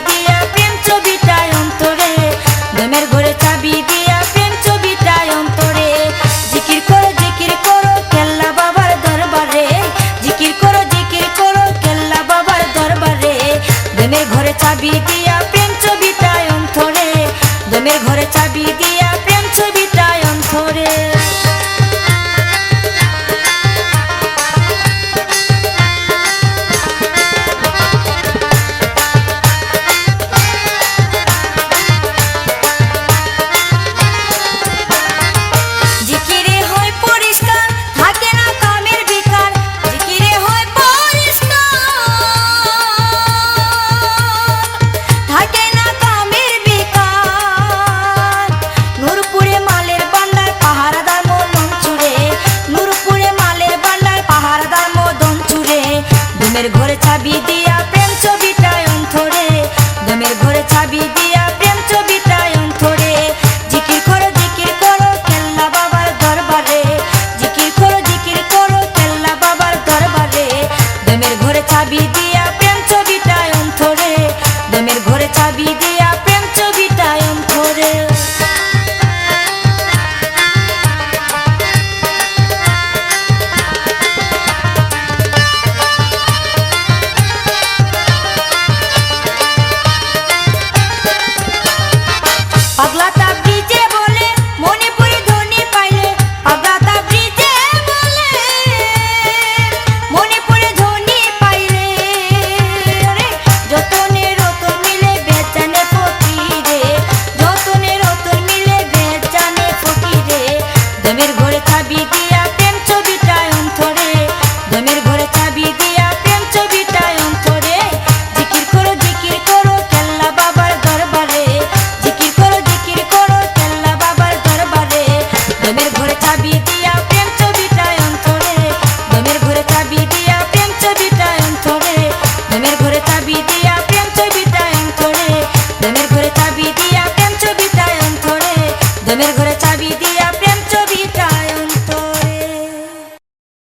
দিয়া প্রেম ছবিটায় অন্তরে, দমের ঘরে চাবি দিয়া প্রেম ছবিটায় অন্তরে। জিকির করো কেল্লা বাবার দরবারে, জিকির করো কেল্লা বাবার দরবারে। দমের ঘরে চাবি দিয়া প্রেম ছবিটায় অন্তরে, দমের ঘরে চাবি দিয়া প্রেম ছবিটায় অন্তরে। দমের ঘরে চাবি দিয়া প্রেম ছবিটায় অন্তরে, দমের ঘরে চাবি দিয়া প্রেম ছবিটায় অন্তরে। জিকির করো কেল্লা বাবার দরবারে, জিকির করো কেল্লা বাবার দরবারে। দমের ঘরে চাবি দিয়া প্রেম ছবিটায় অন্তরে, দমের ঘরে চাবি দিয়া